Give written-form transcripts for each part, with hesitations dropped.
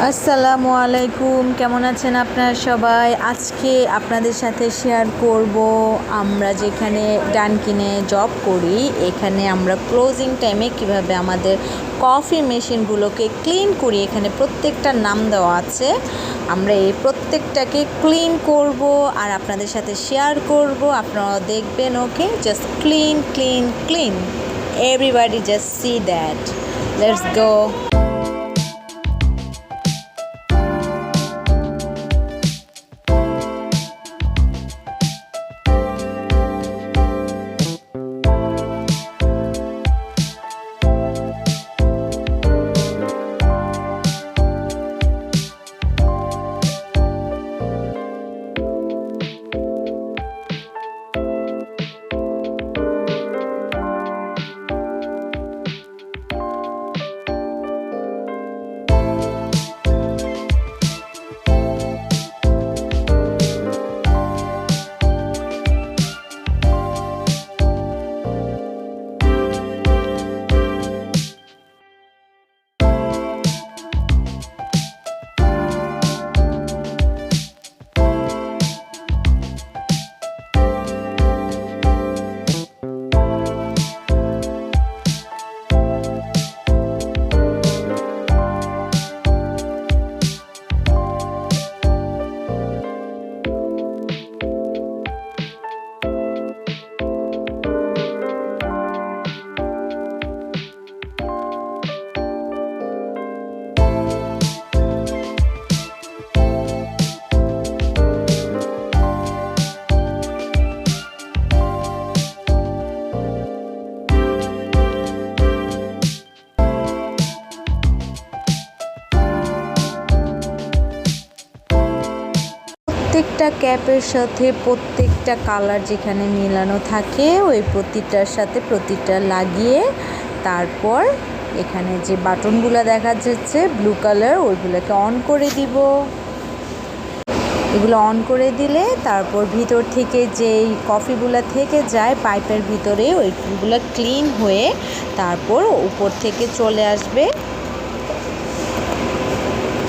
আসসালামু আলাইকুম, কেমন আছেন আপনারা সবাই? আজকে আপনাদের সাথে শেয়ার করব আমরা যেখানে ডানকিনে জব করি, এখানে আমরা ক্লোজিং টাইমে কিভাবে আমাদের কফি মেশিনগুলোকে ক্লিন করি। এখানে প্রত্যেকটার নাম দেওয়া আছে। আমরা এই প্রত্যেকটাকে ক্লিন করব আর আপনাদের সাথে শেয়ার করব। আপনারা দেখবেন। Okay, just clean clean clean, everybody just see that. Let's go. প্রত্যেকটা ক্যাপের সাথে প্রত্যেকটা কালার যেখানে মিলানো থাকে, ওই প্রতিটার সাথে প্রতিটা লাগিয়ে তারপর এখানে যে বাটনগুলো দেখা যাচ্ছে ব্লু কালার, ওইগুলোকে অন করে দিব। এগুলো অন করে দিলে তারপর ভিতর থেকে যেই কফিগুলো থেকে যায় পাইপের ভিতরে, ওইগুলো ক্লিন হয়ে তারপর উপর থেকে চলে আসবে।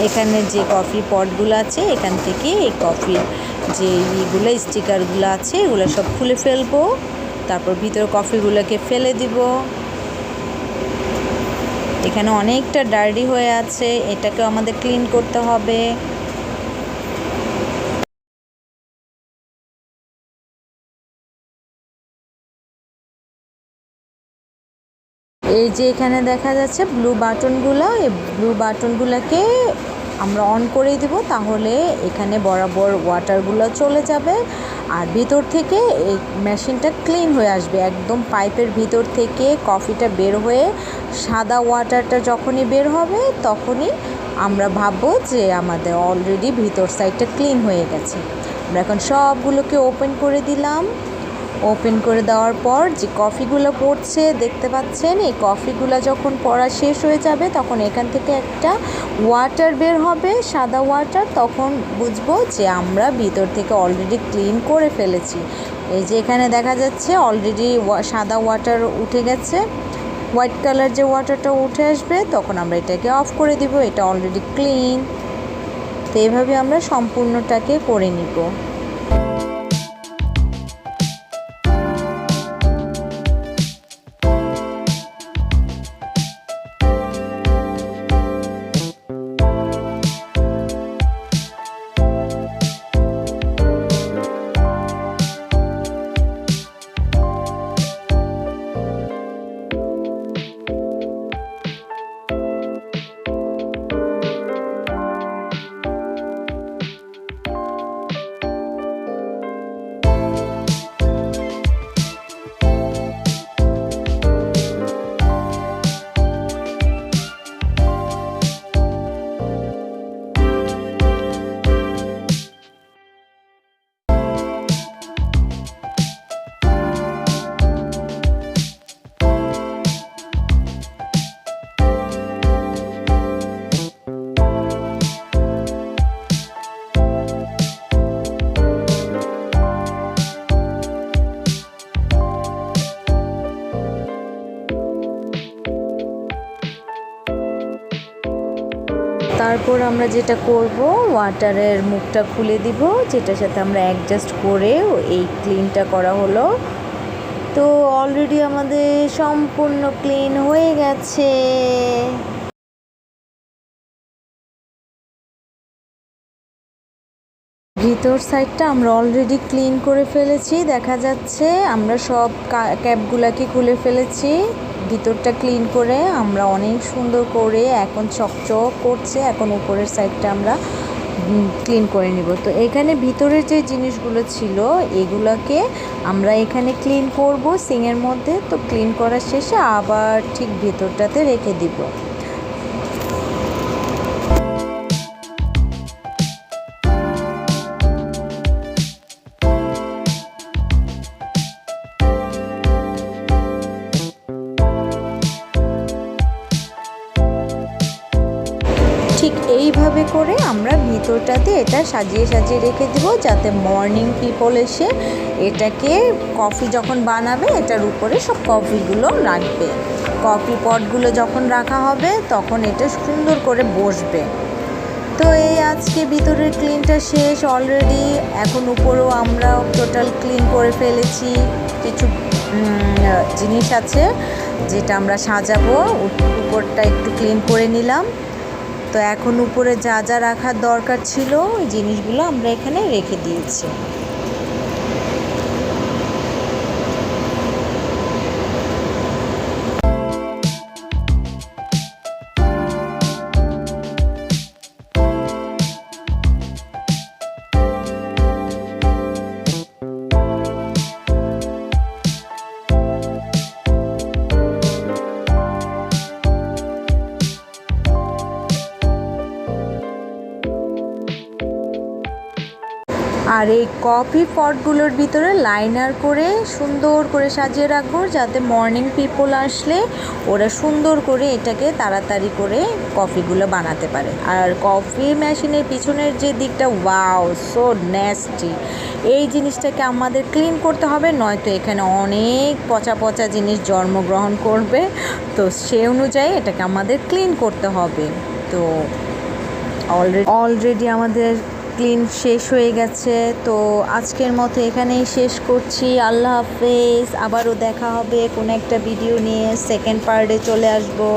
এখানে যে কফি পটগুলো আছে, এখান থেকে এই কফির যে ইগুলো স্টিকারগুলো আছে এগুলো সব খুলে ফেলবো। তারপর ভিতরে কফিগুলোকে ফেলে দিব। এখানে অনেকটা ডার্টি হয়ে আছে, এটাকে আমাদের ক্লিন করতে হবে। এই যে এখানে দেখা যাচ্ছে ব্লু বাটনগুলো, এই ব্লু বাটনগুলোকে আমরা অন করে দিব, তাহলে এখানে বরাবর ওয়াটারগুলো চলে যাবে আর ভিতর থেকে এই মেশিনটা ক্লিন হয়ে আসবে। একদম পাইপের ভিতর থেকে কফিটা বের হয়ে সাদা ওয়াটারটা যখনই বের হবে তখনই আমরা ভাববো যে আমাদের অলরেডি ভিতর সাইডটা ক্লিন হয়ে গেছে। আমরা এখন সবগুলোকে ওপেন করে দিলাম। ওপেন করে দেওয়ার পর যে কফিগুলো পড়ছে দেখতে পাচ্ছেন, এই কফিগুলো যখন পড়া শেষ হয়ে যাবে তখন এখান থেকে একটা ওয়াটার বের হবে, সাদা ওয়াটার। তখন বুঝবো যে আমরা ভিতর থেকে অলরেডি ক্লিন করে ফেলেছি। এই যে এখানে দেখা যাচ্ছে অলরেডি সাদা ওয়াটার উঠে গেছে, হোয়াইট কালার যে ওয়াটারটা উঠে আসবে তখন আমরা এটাকে অফ করে দিব। এটা অলরেডি ক্লিন। তো এইভাবে আমরা সম্পূর্ণটাকে করে নিব। এরপর আমরা যেটা করব, ওয়াটারের মুখটা খুলে দিব, যেটার সাথে আমরা অ্যাডজাস্ট করে এই ক্লিনটা করা হলো। তো অলরেডি আমাদের সম্পূর্ণ ক্লিন হয়ে গেছে। ভিতর সাইডটা আমরা অলরেডি ক্লিন করে ফেলেছি, দেখা যাচ্ছে আমরা সব ক্যাপগুলোকে খুলে ফেলেছি। ভিতরটা ক্লিন করে আমরা অনেক সুন্দর করে এখন চকচক করছে। এখন উপরের সাইডটা আমরা ক্লিন করে নিব। তো এখানে ভিতরের যে জিনিসগুলো ছিল এগুলোকে আমরা এখানে ক্লিন করব সিংয়ের মধ্যে। তো ক্লিন করার শেষে আবার ঠিক ভিতরটাতে রেখে দিব। ঠিক এইভাবে করে আমরা ভিতরটাতে এটা সাজিয়ে সাজিয়ে রেখে দেব, যাতে মর্নিং পিপল এসে এটাকে কফি যখন বানাবে এটার উপরে সব কফিগুলো রাখবে। কফি পটগুলো যখন রাখা হবে তখন এটা সুন্দর করে বসবে। তো এই আজকে ভিতরের ক্লিনটা শেষ অলরেডি। এখন উপরেও আমরা টোটাল ক্লিন করে ফেলেছি। কিছু জিনিস আছে যেটা আমরা সাজাবো, উপরটা একটু ক্লিন করে নিলাম। তো এখন উপরে যা যা রাখার দরকার ছিল ওই জিনিসগুলো আমরা এখানে রেখে দিয়েছি। আর এই কফি পটগুলোর ভিতরে লাইনার করে সুন্দর করে সাজিয়ে রাখবো, যাতে মর্নিং পিপল আসলে ওরা সুন্দর করে এটাকে তাড়াতাড়ি করে কফিগুলো বানাতে পারে। আর কফি মেশিনের পিছনের যে দিকটা, ওয়াও সো নেস্টি, এই জিনিসটাকে আমাদের ক্লিন করতে হবে, নয়তো এখানে অনেক পচা পচা জিনিস জন্মগ্রহণ করবে। তো সে অনুযায়ী এটাকে আমাদের ক্লিন করতে হবে। তো অলরেডি আমাদের ক্লিন শেষ হয়ে গেছে। তো আজকের মতো এখানেই শেষ করছি। আল্লাহ হাফেজ। আবারও দেখা হবে কোনো একটা ভিডিও নিয়ে, সেকেন্ড পার্টে চলে আসবো।